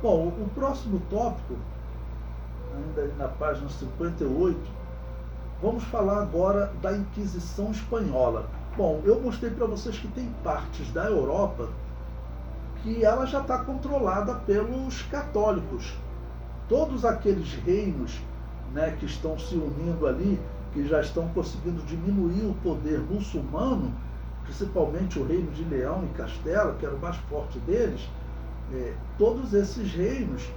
Bom, o próximo tópico, ainda na página 58, vamos falar agora da Inquisição Espanhola. Bom, eu mostrei para vocês que tem partes da Europa que ela já está controlada pelos católicos. Todos aqueles reinos, né, que estão se unindo ali, que já estão conseguindo diminuir o poder muçulmano, principalmente o reino de Leão e Castela, que era o mais forte deles, todos esses reinos,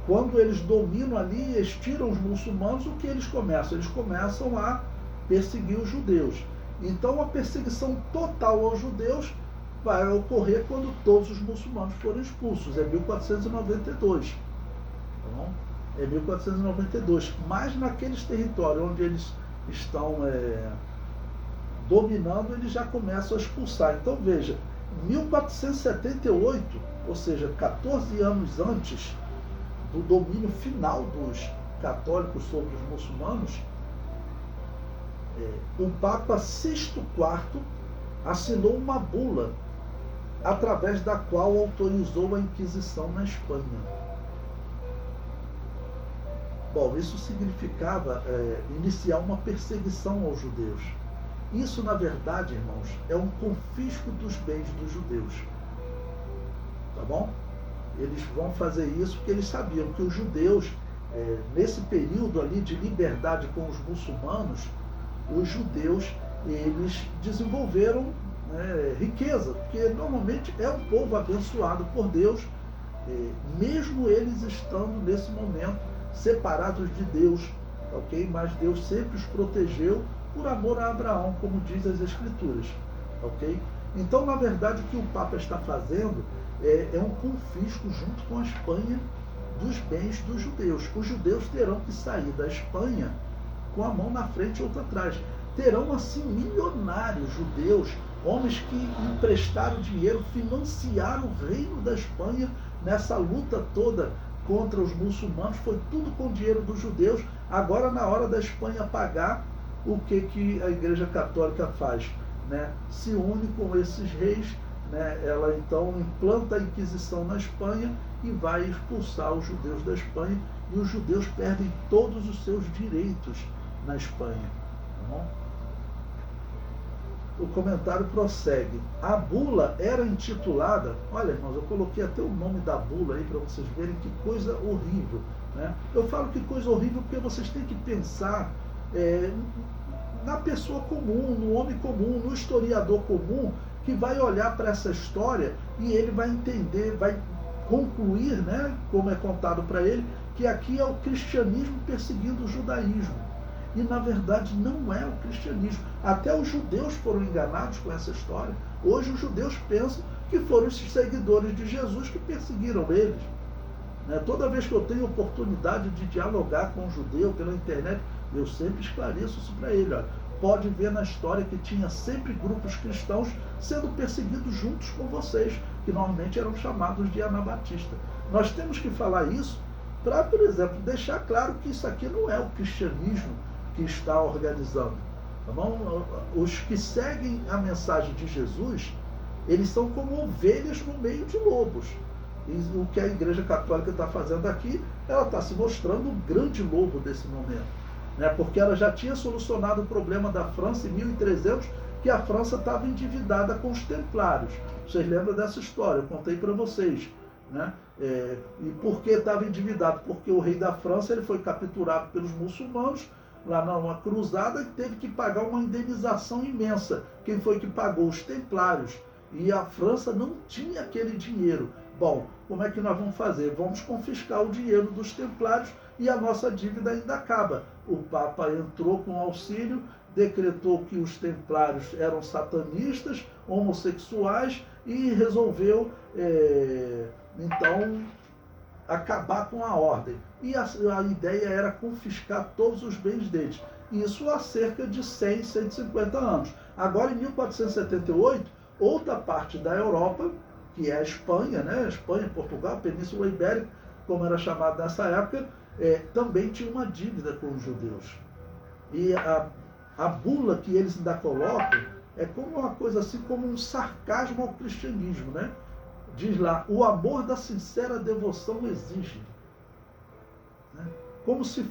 quando eles dominam ali, extiram os muçulmanos, o que eles começam? Eles começam a perseguir os judeus. Então a perseguição total aos judeus vai ocorrer quando todos os muçulmanos forem expulsos, é 1492. Tá bom? É 1492. Mas naqueles territórios onde eles estão dominando, eles já começam a expulsar. Então veja, 1478, ou seja, 14 anos antes do domínio final dos católicos sobre os muçulmanos, o Papa Sixto IV assinou uma bula através da qual autorizou a Inquisição na Espanha. Bom, isso significava iniciar uma perseguição aos judeus. Isso, na verdade, irmãos, é um confisco dos bens dos judeus. Tá bom? Eles vão fazer isso porque eles sabiam que os judeus, nesse período ali de liberdade com os muçulmanos, os judeus, eles desenvolveram riqueza, porque normalmente é um povo abençoado por Deus, mesmo eles estando nesse momento separados de Deus, ok? Mas Deus sempre os protegeu por amor a Abraão, como diz as Escrituras, ok? Então, na verdade, o que o Papa está fazendo é um confisco junto com a Espanha dos bens dos judeus. Os judeus terão que sair da Espanha com a mão na frente e outra atrás. Terão, assim, milionários judeus, homens que emprestaram dinheiro, financiaram o reino da Espanha nessa luta toda contra os muçulmanos. Foi tudo com dinheiro dos judeus. Agora, na hora da Espanha pagar, o que a Igreja Católica faz? Né? Se une com esses reis, né? Ela então implanta a Inquisição na Espanha e vai expulsar os judeus da Espanha, e os judeus perdem todos os seus direitos na Espanha. Tá bom? O comentário prossegue. A bula era intitulada, olha, irmãos, eu coloquei até o nome da bula aí para vocês verem que coisa horrível, né? Eu falo que coisa horrível porque vocês têm que pensar na pessoa comum, no homem comum, no historiador comum, que vai olhar para essa história e ele vai entender, vai concluir, né, como é contado para ele, que aqui é o cristianismo perseguindo o judaísmo. E na verdade não é o cristianismo. Até os judeus foram enganados com essa história. Hoje os judeus pensam que foram esses seguidores de Jesus que perseguiram eles. Toda vez que eu tenho oportunidade de dialogar com um judeu pela internet, eu sempre esclareço isso para ele. Olha, pode ver na história que tinha sempre grupos cristãos sendo perseguidos juntos com vocês, que normalmente eram chamados de anabatistas. Nós temos que falar isso para, por exemplo, deixar claro que isso aqui não é o cristianismo que está organizando. Tá bom? Os que seguem a mensagem de Jesus, eles são como ovelhas no meio de lobos. E o que a Igreja Católica está fazendo aqui, ela está se mostrando um grande lobo desse momento. Porque ela já tinha solucionado o problema da França em 1300, que a França estava endividada com os templários. Vocês lembram dessa história? Eu contei para vocês. E por que estava endividado? Porque o rei da França ele foi capturado pelos muçulmanos lá numa cruzada e teve que pagar uma indenização imensa. Quem foi que pagou? Os templários. E a França não tinha aquele dinheiro. Bom, como é que nós vamos fazer? Vamos confiscar o dinheiro dos templários e a nossa dívida ainda acaba. O Papa entrou com auxílio, decretou que os templários eram satanistas, homossexuais e resolveu, então, acabar com a ordem. E a ideia era confiscar todos os bens deles. Isso há cerca de 100, 150 anos. Agora, em 1478, outra parte da Europa, que é a Espanha, Espanha, Portugal, Península Ibérica, como era chamado nessa época, também tinha uma dívida com os judeus. E a bula que eles ainda colocam é como uma coisa assim, como um sarcasmo ao cristianismo, diz lá, o amor da sincera devoção exige. Né? Como se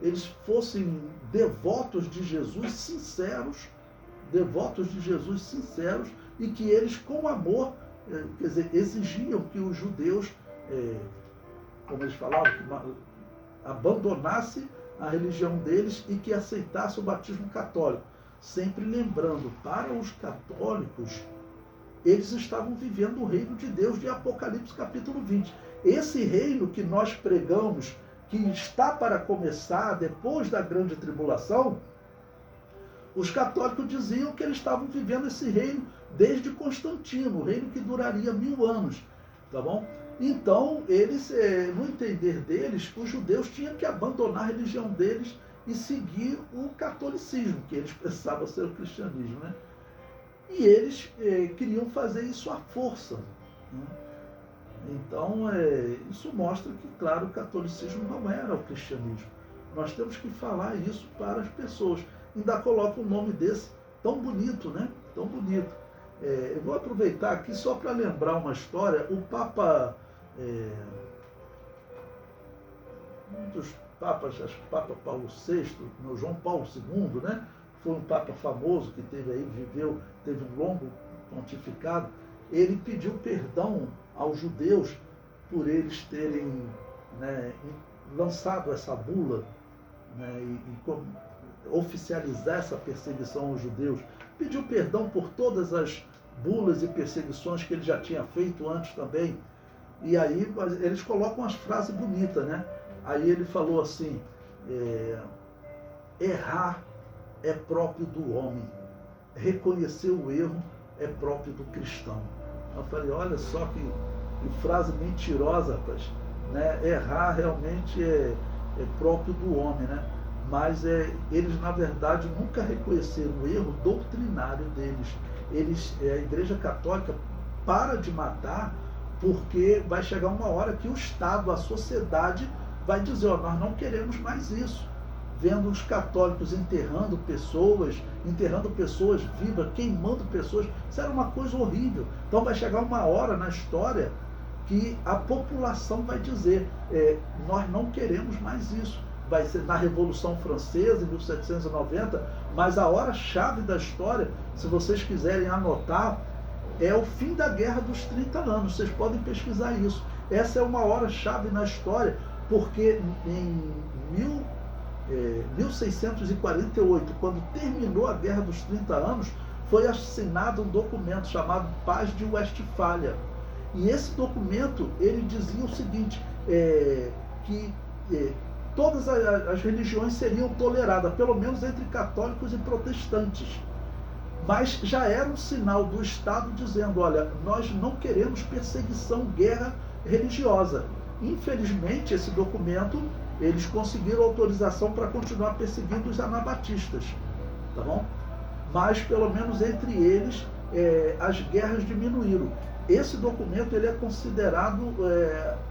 eles fossem devotos de Jesus sinceros, e que eles, com amor, quer dizer, exigiam que os judeus, como eles falavam, que abandonasse a religião deles e que aceitasse o batismo católico. Sempre lembrando, para os católicos, eles estavam vivendo o reino de Deus de Apocalipse capítulo 20. Esse reino que nós pregamos, que está para começar depois da grande tribulação, os católicos diziam que eles estavam vivendo esse reino desde Constantino, o reino que duraria 1000 anos, tá bom? Então, eles, no entender deles, os judeus tinham que abandonar a religião deles e seguir o catolicismo, que eles pensavam ser o cristianismo, né? E eles queriam fazer isso à força, né? Então, isso mostra que, claro, o catolicismo não era o cristianismo. Nós temos que falar isso para as pessoas. Ainda coloca um nome desse tão bonito, né? Tão bonito. Eu vou aproveitar aqui só para lembrar uma história. O Papa, um dos papas, acho que o Papa Paulo VI, João Paulo II, né? Foi um papa famoso que teve um longo pontificado. Ele pediu perdão aos judeus por eles terem, né, lançado essa bula, né, e oficializar essa perseguição aos judeus. Pediu perdão por todas as bulas e perseguições que ele já tinha feito antes também. E aí eles colocam umas frases bonitas, né? Aí ele falou assim, errar é próprio do homem, reconhecer o erro é próprio do cristão. Eu falei, olha só que frase mentirosa, rapaz, né? Errar realmente é próprio do homem, né? Mas eles, na verdade, nunca reconheceram o erro doutrinário deles. A Igreja Católica para de matar porque vai chegar uma hora que o Estado, a sociedade, vai dizer, nós não queremos mais isso. Vendo os católicos enterrando pessoas vivas, queimando pessoas, isso era uma coisa horrível. Então vai chegar uma hora na história que a população vai dizer, nós não queremos mais isso. Vai ser na Revolução Francesa, em 1790, mas a hora-chave da história, se vocês quiserem anotar, é o fim da Guerra dos 30 anos. Vocês podem pesquisar isso. Essa é uma hora-chave na história, porque em 1648, quando terminou a Guerra dos 30 anos, foi assinado um documento chamado Paz de Westfália. E esse documento, ele dizia o seguinte, que todas as religiões seriam toleradas, pelo menos entre católicos e protestantes. Mas já era um sinal do Estado dizendo, olha, nós não queremos perseguição, guerra religiosa. Infelizmente, esse documento, eles conseguiram autorização para continuar perseguindo os anabatistas, tá bom? Mas, pelo menos entre eles, as guerras diminuíram. Esse documento ele é considerado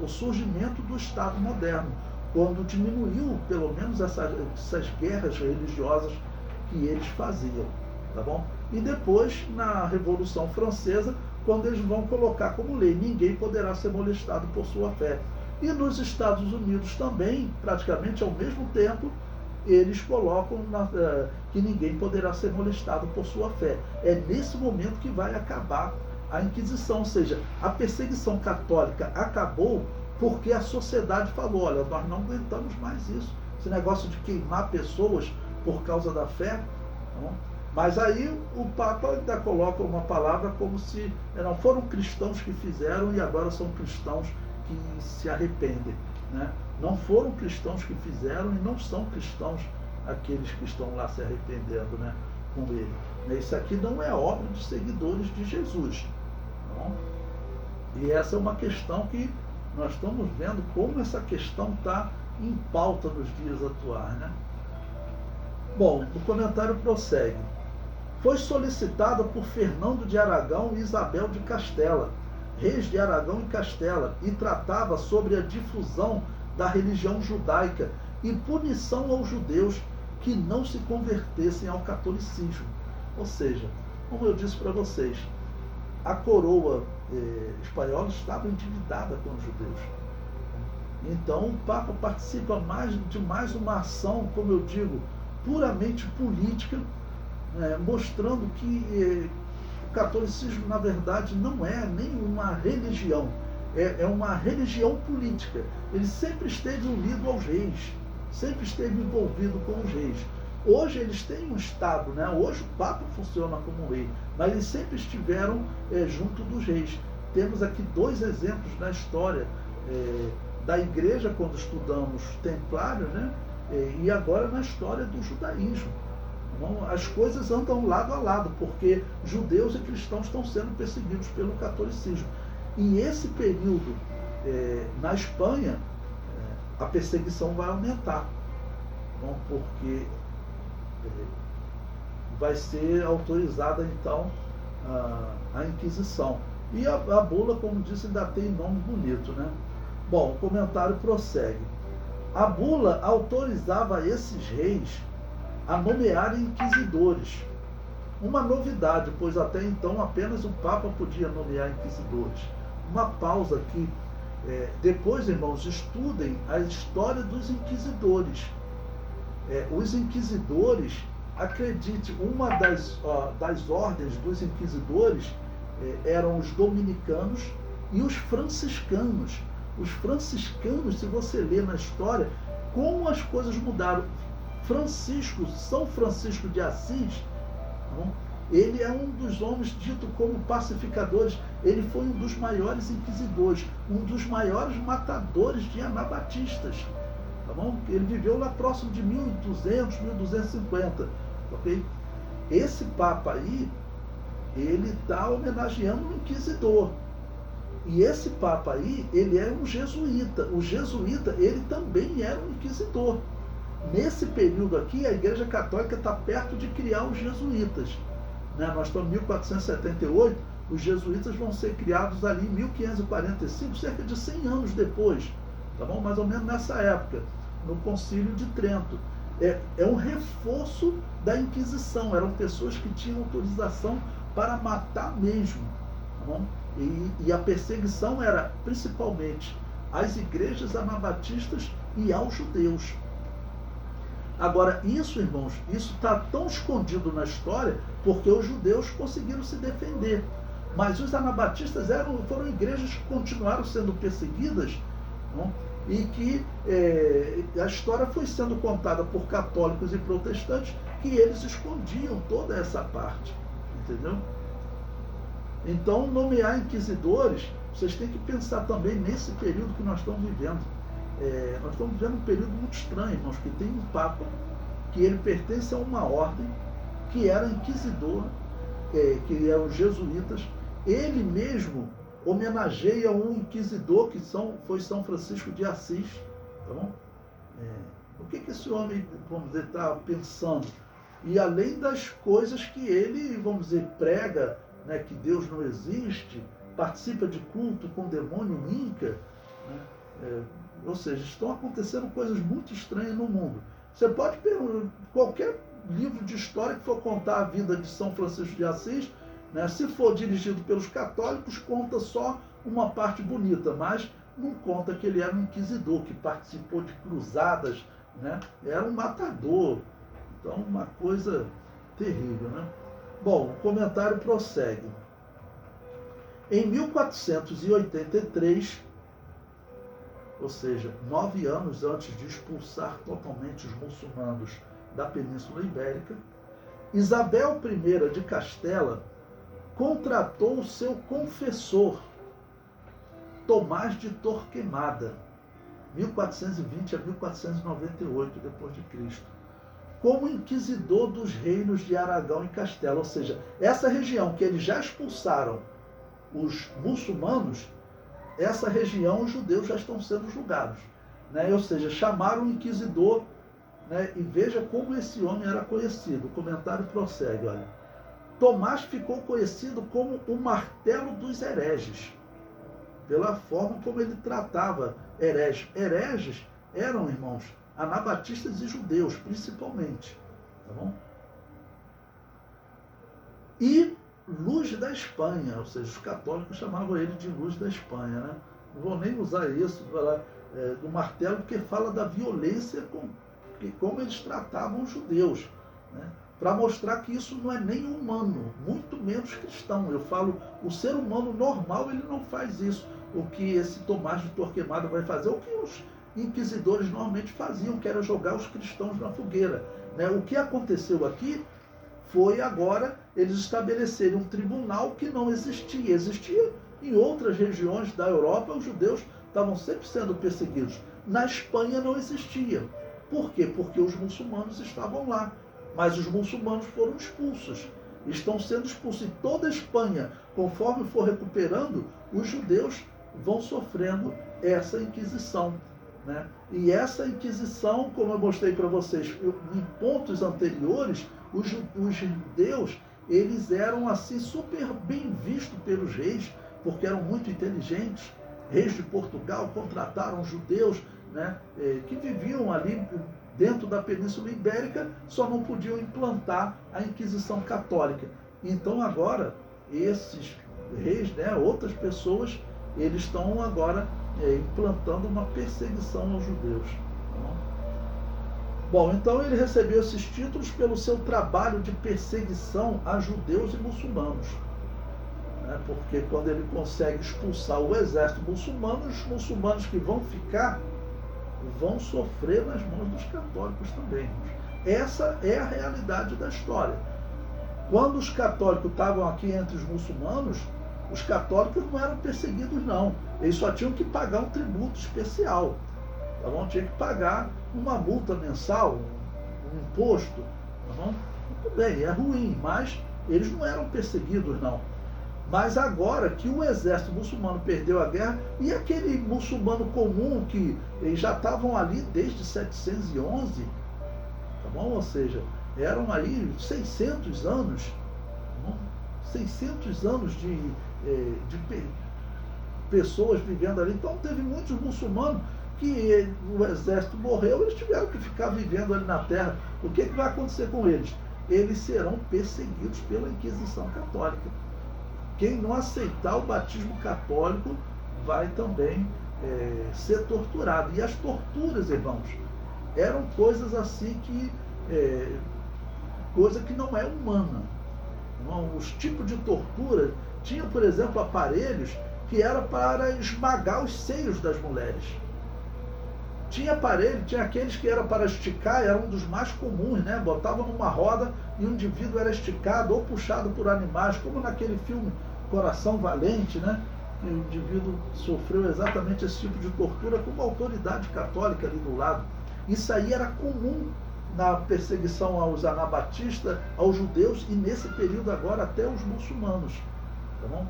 o surgimento do Estado moderno, quando diminuiu, pelo menos, essas guerras religiosas que eles faziam, tá bom? E depois, na Revolução Francesa, quando eles vão colocar como lei, ninguém poderá ser molestado por sua fé. E nos Estados Unidos também, praticamente ao mesmo tempo, eles colocam que ninguém poderá ser molestado por sua fé. É nesse momento que vai acabar a Inquisição, ou seja, a perseguição católica acabou porque a sociedade falou, olha, nós não aguentamos mais isso. Esse negócio de queimar pessoas por causa da fé. Tá bom? Mas aí o Papa ainda coloca uma palavra como se não foram cristãos que fizeram e agora são cristãos que se arrependem, né? Não foram cristãos que fizeram e não são cristãos aqueles que estão lá se arrependendo, né, com ele. Isso aqui não é obra de seguidores de Jesus. Não? E essa é uma questão que nós estamos vendo como essa questão está em pauta nos dias atuais, né? Bom, o comentário prossegue. Foi solicitada por Fernando de Aragão e Isabel de Castela, reis de Aragão e Castela, e tratava sobre a difusão da religião judaica e punição aos judeus que não se convertessem ao catolicismo. Ou seja, como eu disse para vocês, a coroa espanhola estava endividada com os judeus. Então o Papa participa de mais uma ação, como eu digo, puramente política, mostrando que o catolicismo, na verdade, não é nem uma religião, é uma religião política. Ele sempre esteve unido aos reis, sempre esteve envolvido com os reis. Hoje eles têm um Estado, né? Hoje o Papa funciona como rei, mas eles sempre estiveram junto dos reis. Temos aqui dois exemplos na história da Igreja, quando estudamos Templários, né? E agora na história do judaísmo. Então, as coisas andam lado a lado, porque judeus e cristãos estão sendo perseguidos pelo catolicismo. E esse período, na Espanha, a perseguição vai aumentar, porque vai ser autorizada então a Inquisição. E a bula, como disse, ainda tem nome bonito, né? Bom, o comentário prossegue. A bula autorizava esses reis a nomearem inquisidores. Uma novidade, pois até então apenas o Papa podia nomear inquisidores. Uma pausa aqui. Depois, irmãos, estudem a história dos inquisidores. Os inquisidores, acredite, uma das ordens dos inquisidores eram os dominicanos e os franciscanos. Os franciscanos, se você ler na história, como as coisas mudaram. São Francisco de Assis, ele é um dos homens dito como pacificadores. Ele foi um dos maiores inquisidores, um dos maiores matadores de anabatistas. Tá bom? Ele viveu lá próximo de 1200, 1250. Okay? Esse Papa aí, ele está homenageando um inquisidor. E esse Papa aí, ele é um jesuíta. O jesuíta, ele também era um inquisidor. Nesse período aqui, a Igreja Católica está perto de criar os jesuítas. Nós estamos em 1478, os jesuítas vão ser criados ali em 1545, cerca de 100 anos depois. Tá bom? Mais ou menos nessa época, no Concílio de Trento. É um reforço da Inquisição. Eram pessoas que tinham autorização para matar mesmo. Tá bom? E a perseguição era principalmente às igrejas anabatistas e aos judeus. Agora, isso, irmãos, isso está tão escondido na história porque os judeus conseguiram se defender. Mas os anabatistas foram igrejas que continuaram sendo perseguidas, não? E que a história foi sendo contada por católicos e protestantes, que eles escondiam toda essa parte. Entendeu? Então, nomear inquisidores, vocês têm que pensar também nesse período que nós estamos vivendo. Nós estamos vivendo um período muito estranho, irmãos, que tem um Papa, que ele pertence a uma ordem, que era inquisidor, que eram os jesuítas. Ele mesmo homenageia um inquisidor que foi São Francisco de Assis. Tá bom? O que esse homem, vamos dizer, está pensando? E além das coisas que ele, vamos dizer, prega, né, que Deus não existe, participa de culto com demônio inca, né? Ou seja, estão acontecendo coisas muito estranhas no mundo. Você pode perguntar, qualquer livro de história que for contar a vida de São Francisco de Assis, né, se for dirigido pelos católicos, conta só uma parte bonita, mas não conta que ele era um inquisidor, que participou de cruzadas, né, era um matador. Então, uma coisa terrível, né? Bom, o comentário prossegue. Em 1483, ou seja, 9 anos antes de expulsar totalmente os muçulmanos da Península Ibérica, Isabel I de Castela contratou o seu confessor, Tomás de Torquemada, 1420 a 1498 depois de Cristo, como inquisidor dos reinos de Aragão e Castela. Ou seja, essa região que eles já expulsaram os muçulmanos, essa região os judeus já estão sendo julgados, né? Ou seja, chamaram um inquisidor, né? E veja como esse homem era conhecido. O comentário prossegue, olha. Tomás ficou conhecido como o martelo dos hereges, pela forma como ele tratava hereges. Hereges eram, irmãos, anabatistas e judeus, principalmente. Tá bom? E Luz da Espanha, ou seja, os católicos chamavam ele de Luz da Espanha, né? Não vou nem usar isso do martelo, porque fala da violência como eles tratavam os judeus, né? Para mostrar que isso não é nem humano, muito menos cristão. Eu falo, o ser humano normal, ele não faz isso. O que esse Tomás de Torquemada vai fazer, o que os inquisidores normalmente faziam, que era jogar os cristãos na fogueira, né? O que aconteceu aqui foi agora eles estabelecerem um tribunal que não existia. Existia em outras regiões da Europa, os judeus estavam sempre sendo perseguidos. Na Espanha não existia. Por quê? Porque os muçulmanos estavam lá. Mas os muçulmanos foram expulsos. Estão sendo expulsos. Em toda a Espanha, conforme for recuperando, os judeus vão sofrendo essa Inquisição, né? E essa Inquisição, como eu mostrei para vocês em pontos anteriores, os judeus, eles eram assim super bem vistos pelos reis, porque eram muito inteligentes. Reis de Portugal contrataram judeus, né, que viviam ali dentro da Península Ibérica, só não podiam implantar a Inquisição Católica. Então agora, esses reis, né, outras pessoas, eles estão agora implantando uma perseguição aos judeus. Bom, então ele recebeu esses títulos pelo seu trabalho de perseguição a judeus e muçulmanos, né? Porque quando ele consegue expulsar o exército muçulmano, os muçulmanos que vão ficar vão sofrer nas mãos dos católicos também. Essa é a realidade da história. Quando os católicos estavam aqui entre os muçulmanos, os católicos não eram perseguidos, não. Eles só tinham que pagar um tributo especial. Tá bom? Tinha que pagar uma multa mensal, um imposto. Tá bom? Muito bem, é ruim, mas eles não eram perseguidos, não. Mas agora que o exército muçulmano perdeu a guerra, e aquele muçulmano comum que eles já estavam ali desde 711, tá bom? Ou seja, eram aí 600 anos, tá bom? 600 anos de pessoas vivendo ali. Então teve muitos muçulmanos que o exército morreu, eles tiveram que ficar vivendo ali na terra. O que vai acontecer com eles? Eles serão perseguidos pela Inquisição Católica. Quem não aceitar o batismo católico vai também ser torturado. E as torturas, irmãos, eram coisas assim que coisa que não é humana. Não, os tipos de tortura tinham, por exemplo, aparelhos que era para esmagar os seios das mulheres. Tinha aparelho, tinha aqueles que era para esticar, era um dos mais comuns, né? Botavam numa roda e o indivíduo era esticado ou puxado por animais, como naquele filme Coração Valente, né? Que o indivíduo sofreu exatamente esse tipo de tortura com uma autoridade católica ali do lado. Isso aí era comum na perseguição aos anabatistas, aos judeus e nesse período agora até os muçulmanos. Tá bom?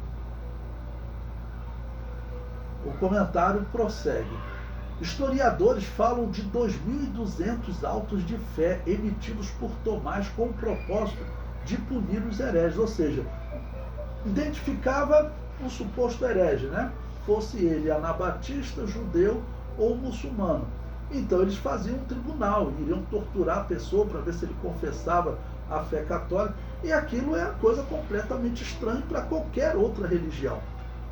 O comentário prossegue. Historiadores falam de 2.200 autos de fé emitidos por Tomás com o propósito de punir os hereges, ou seja, identificava um suposto herege, né? Fosse ele anabatista, judeu ou muçulmano. Então eles faziam um tribunal, iriam torturar a pessoa para ver se ele confessava a fé católica, e aquilo é a coisa completamente estranha para qualquer outra religião.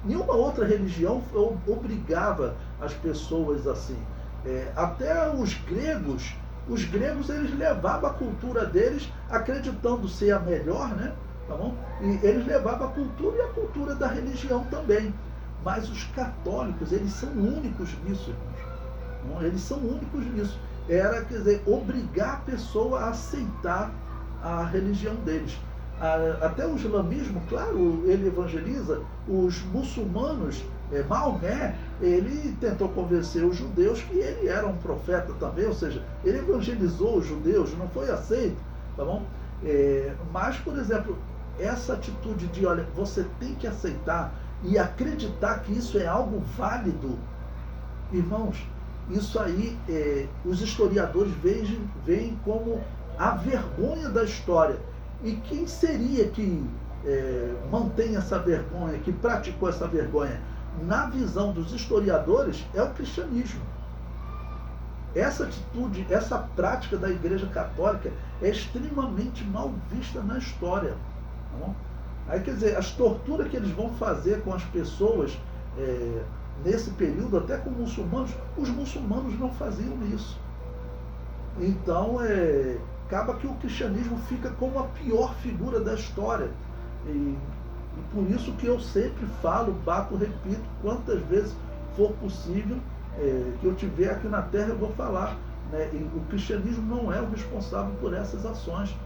Nenhuma outra religião obrigava as pessoas assim. Até os gregos eles levavam a cultura deles acreditando ser a melhor, né? Tá bom? E eles levavam a cultura e a cultura da religião também. Mas os católicos, eles são únicos nisso, irmãos. Eles são únicos nisso. Era, quer dizer, obrigar a pessoa a aceitar a religião deles. Até o islamismo, claro, ele evangeliza. Os muçulmanos, Maomé, ele tentou convencer os judeus que ele era um profeta também, ou seja, ele evangelizou os judeus, não foi aceito, tá bom? Mas, por exemplo, essa atitude de, olha, você tem que aceitar e acreditar que isso é algo válido, irmãos, isso aí os historiadores veem como a vergonha da história. E quem seria que mantém essa vergonha, que praticou essa vergonha? Na visão dos historiadores, é o cristianismo. Essa atitude, essa prática da Igreja Católica é extremamente mal vista na história. Tá bom? Aí, quer dizer, as torturas que eles vão fazer com as pessoas nesse período, até com muçulmanos, os muçulmanos não faziam isso. Então, acaba que o cristianismo fica como a pior figura da história. E por isso que eu sempre falo, bato, repito, quantas vezes for possível, que eu tiver aqui na Terra, eu vou falar. Né? E o cristianismo não é o responsável por essas ações.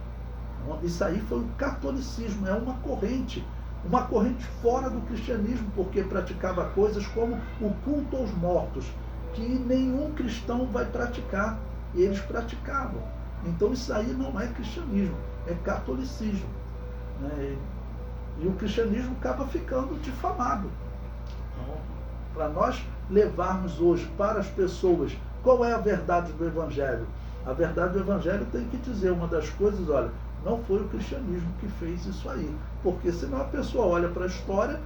Isso aí foi o catolicismo, é uma corrente fora do cristianismo, porque praticava coisas como o culto aos mortos, que nenhum cristão vai praticar, e eles praticavam. Então isso aí não é cristianismo, é catolicismo. Né? E o cristianismo acaba ficando difamado. Então, para nós levarmos hoje para as pessoas qual é a verdade do Evangelho, a verdade do Evangelho tem que dizer uma das coisas, olha, não foi o cristianismo que fez isso aí. Porque senão a pessoa olha para a história,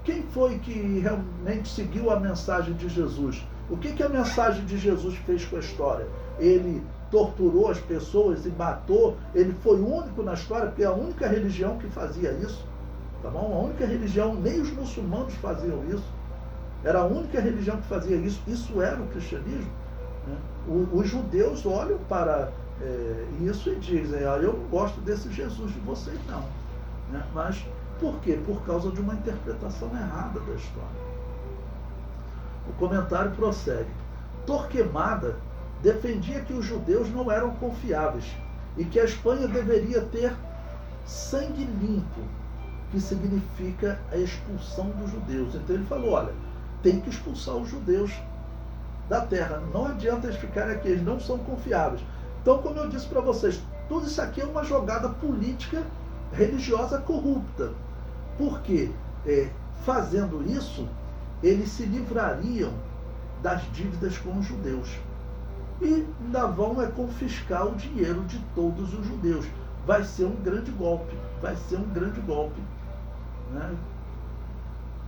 quem foi que realmente seguiu a mensagem de Jesus? O que a mensagem de Jesus fez com a história? Ele torturou as pessoas e matou, ele foi o único na história, porque é a única religião que fazia isso. Tá bom? A única religião, nem os muçulmanos faziam isso. Era a única religião que fazia isso. Isso era o cristianismo. Né? Os judeus olham para isso e dizem, eu não gosto desse Jesus de vocês não. Né? Mas por quê? Por causa de uma interpretação errada da história. O comentário prossegue. Torquemada defendia que os judeus não eram confiáveis e que a Espanha deveria ter sangue limpo, que significa a expulsão dos judeus. Então ele falou, olha, tem que expulsar os judeus da terra. Não adianta eles ficarem aqui, eles não são confiáveis. Então, como eu disse para vocês, tudo isso aqui é uma jogada política religiosa corrupta. Porque, fazendo isso, eles se livrariam das dívidas com os judeus. E ainda vão confiscar o dinheiro de todos os judeus. Vai ser um grande golpe. Vai ser um grande golpe. Né?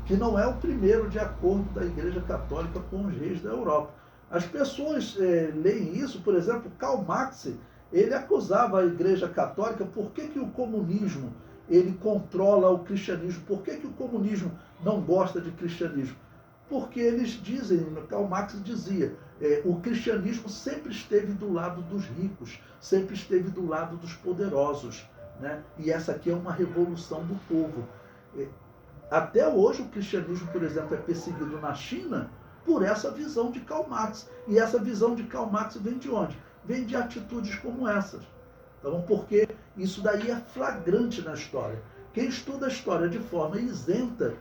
Que não é o primeiro de acordo da Igreja Católica com os reis da Europa. As pessoas leem isso, por exemplo, Karl Marx, ele acusava a Igreja Católica, por que o comunismo ele controla o cristianismo, por que o comunismo não gosta de cristianismo? Porque eles dizem, Karl Marx dizia, o cristianismo sempre esteve do lado dos ricos, sempre esteve do lado dos poderosos. Né? E essa aqui é uma revolução do povo. Até hoje o cristianismo, por exemplo, é perseguido na China por essa visão de Karl Marx. E essa visão de Karl Marx vem de onde? Vem de atitudes como essas. Então, porque isso daí é flagrante na história. Quem estuda a história de forma isenta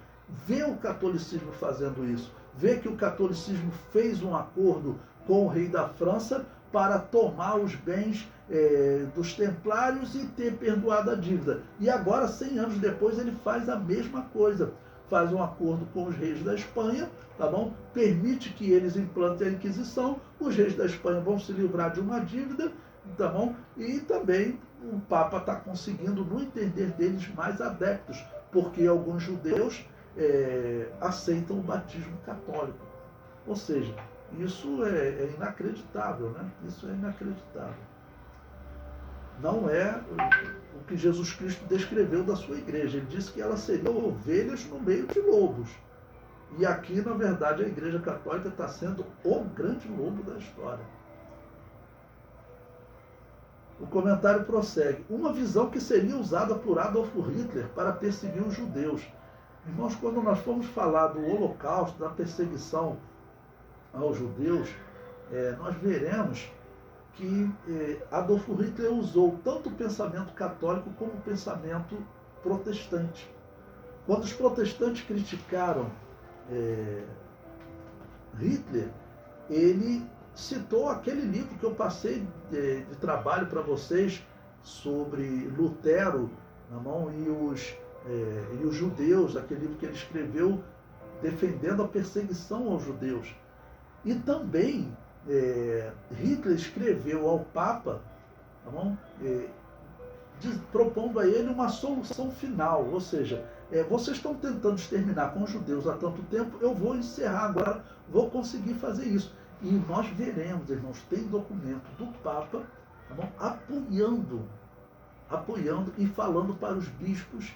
vê o catolicismo fazendo isso. Vê que o catolicismo fez um acordo com o rei da França para tomar os bens dos templários e ter perdoado a dívida. E agora, 100 anos depois, ele faz a mesma coisa. Faz um acordo com os reis da Espanha, tá bom? Permite que eles implantem a Inquisição, os reis da Espanha vão se livrar de uma dívida, tá bom? E também o Papa está conseguindo, no entender deles, mais adeptos, porque alguns judeus aceitam o batismo católico. Ou seja, isso é inacreditável, né? Isso é inacreditável. Não é o que Jesus Cristo descreveu da sua igreja. Ele disse que ela seria ovelhas no meio de lobos. E aqui, na verdade, a Igreja Católica está sendo o grande lobo da história. O comentário prossegue. Uma visão que seria usada por Adolf Hitler para perseguir os judeus. Irmãos, quando nós formos falar do Holocausto, da perseguição aos judeus, nós veremos que Adolf Hitler usou tanto o pensamento católico como o pensamento protestante. Quando os protestantes criticaram Hitler, ele citou aquele livro que eu passei de trabalho para vocês sobre Lutero na mão e os judeus, aquele livro que ele escreveu defendendo a perseguição aos judeus. E também Hitler escreveu ao Papa, tá bom? Propondo a ele uma solução final, ou seja, vocês estão tentando exterminar com os judeus há tanto tempo, eu vou encerrar agora, vou conseguir fazer isso. E nós veremos, irmãos, tem documento do Papa, tá bom? apoiando e falando para os bispos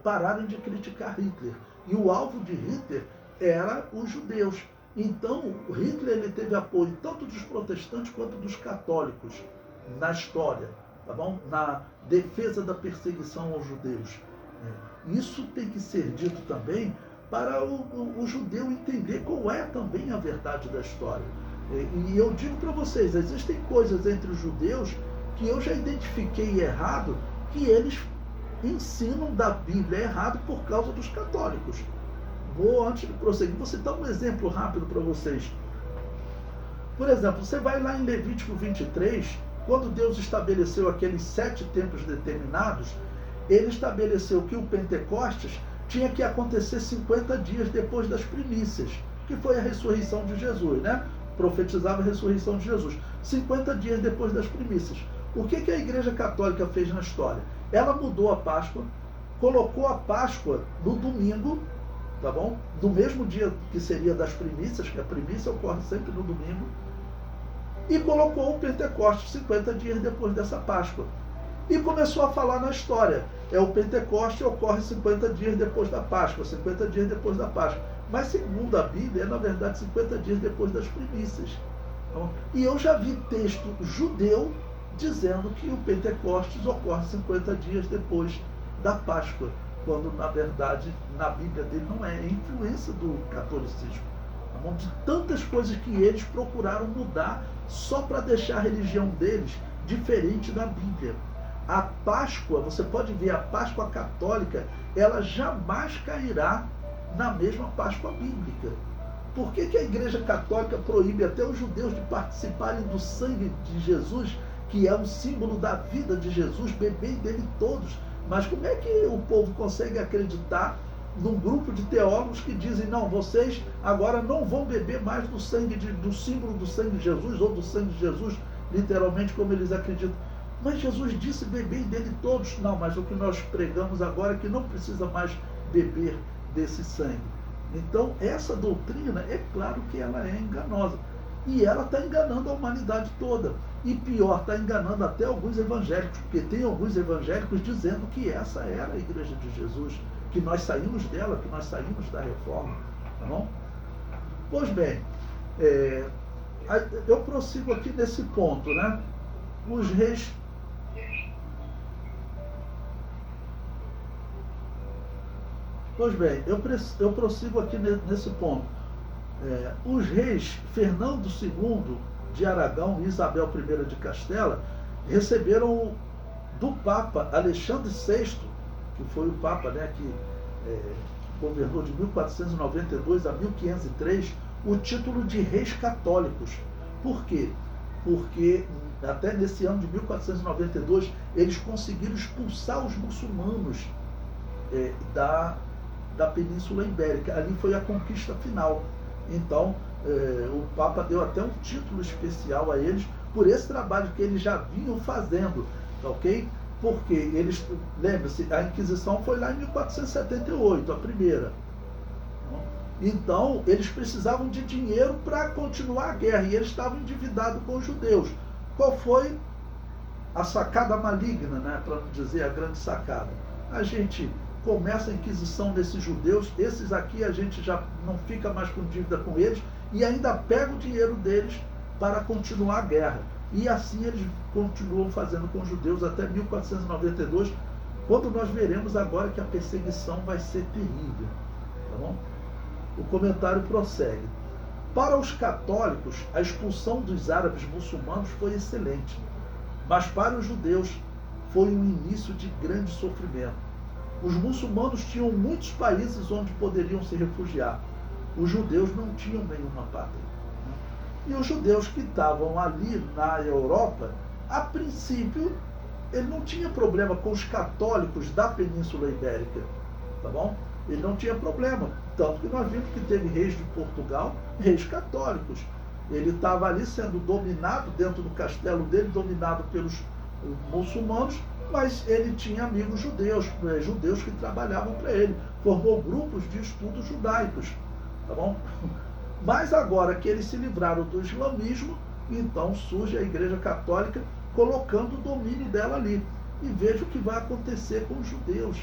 pararem de criticar Hitler. E o alvo de Hitler era os judeus. Então, Hitler ele teve apoio tanto dos protestantes quanto dos católicos na história, tá bom? Na defesa da perseguição aos judeus. Isso tem que ser dito também para o judeu entender qual é também a verdade da história. E eu digo para vocês, existem coisas entre os judeus que eu já identifiquei errado, que eles ensinam da Bíblia errado por causa dos católicos. Antes de prosseguir, vou citar um exemplo rápido para vocês. Por exemplo, você vai lá em Levítico 23, quando Deus estabeleceu aqueles 7 tempos determinados, ele estabeleceu que o Pentecostes tinha que acontecer 50 dias depois das primícias, que foi a ressurreição de Jesus, né? Profetizava a ressurreição de Jesus. 50 dias depois das primícias. O que a Igreja Católica fez na história? Ela mudou a Páscoa, colocou a Páscoa no domingo, tá bom? No mesmo dia que seria das primícias, que a primícia ocorre sempre no domingo, e colocou o Pentecostes 50 dias depois dessa Páscoa. E começou a falar na história. O Pentecostes ocorre 50 dias depois da Páscoa, 50 dias depois da Páscoa. Mas segundo a Bíblia, na verdade 50 dias depois das primícias. E eu já vi texto judeu dizendo que o Pentecostes ocorre 50 dias depois da Páscoa, quando na verdade na Bíblia dele não é influência do catolicismo. De tantas coisas que eles procuraram mudar só para deixar a religião deles diferente da Bíblia. A Páscoa, você pode ver, a Páscoa católica, ela jamais cairá na mesma Páscoa bíblica. Por que a Igreja Católica proíbe até os judeus de participarem do sangue de Jesus, que é um símbolo da vida de Jesus, beber dele todos? Mas como é que o povo consegue acreditar num grupo de teólogos que dizem, não, vocês agora não vão beber mais do sangue, do símbolo do sangue de Jesus, ou do sangue de Jesus, literalmente como eles acreditam. Mas Jesus disse, bebei dele todos. Não, mas o que nós pregamos agora é que não precisa mais beber desse sangue. Então, essa doutrina, é claro que ela é enganosa. E ela está enganando a humanidade toda. E pior, está enganando até alguns evangélicos, porque tem alguns evangélicos dizendo que essa era a Igreja de Jesus, que nós saímos dela, que nós saímos da reforma. Tá bom? Pois bem, eu prossigo aqui nesse ponto, né? Os reis... Pois bem, eu prossigo aqui nesse ponto. Os reis Fernando II de Aragão e Isabel I de Castela receberam do Papa Alexandre VI, que foi o Papa, né, que governou de 1492 a 1503, o título de reis católicos. Por quê? Porque até nesse ano de 1492 eles conseguiram expulsar os muçulmanos da Península Ibérica. Ali foi a conquista final. Então, o Papa deu até um título especial a eles por esse trabalho que eles já vinham fazendo, ok? Porque eles, lembre-se, a Inquisição foi lá em 1478, a primeira. Então, eles precisavam de dinheiro para continuar a guerra e eles estavam endividados com os judeus. Qual foi a sacada maligna, né, para não dizer a grande sacada? A gente começa a Inquisição desses judeus, esses aqui a gente já não fica mais com dívida com eles e ainda pega o dinheiro deles para continuar a guerra. E assim eles continuam fazendo com os judeus até 1492, quando nós veremos agora que a perseguição vai ser terrível. Tá bom? O comentário prossegue. Para os católicos, a expulsão dos árabes muçulmanos foi excelente, mas para os judeus foi um início de grande sofrimento. Os muçulmanos tinham muitos países onde poderiam se refugiar. Os judeus não tinham nenhuma pátria. E os judeus que estavam ali na Europa, a princípio, ele não tinha problema com os católicos da Península Ibérica. Tá bom? Ele não tinha problema. Tanto que nós vimos que teve reis de Portugal, reis católicos. Ele estava ali sendo dominado, dentro do castelo dele, dominado pelos muçulmanos, mas ele tinha amigos judeus, judeus que trabalhavam para ele. Formou grupos de estudos judaicos. Tá bom? Mas agora que eles se livraram do islamismo, então surge a Igreja Católica colocando o domínio dela ali. E veja o que vai acontecer com os judeus.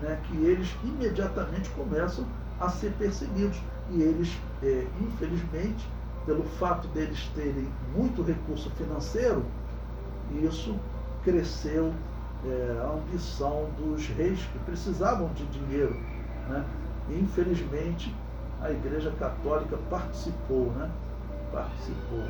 né, que eles imediatamente começam a ser perseguidos. E eles, infelizmente, pelo fato deles terem muito recurso financeiro, isso cresceu a ambição dos reis que precisavam de dinheiro, né? E, infelizmente, a Igreja Católica participou, né? Participou.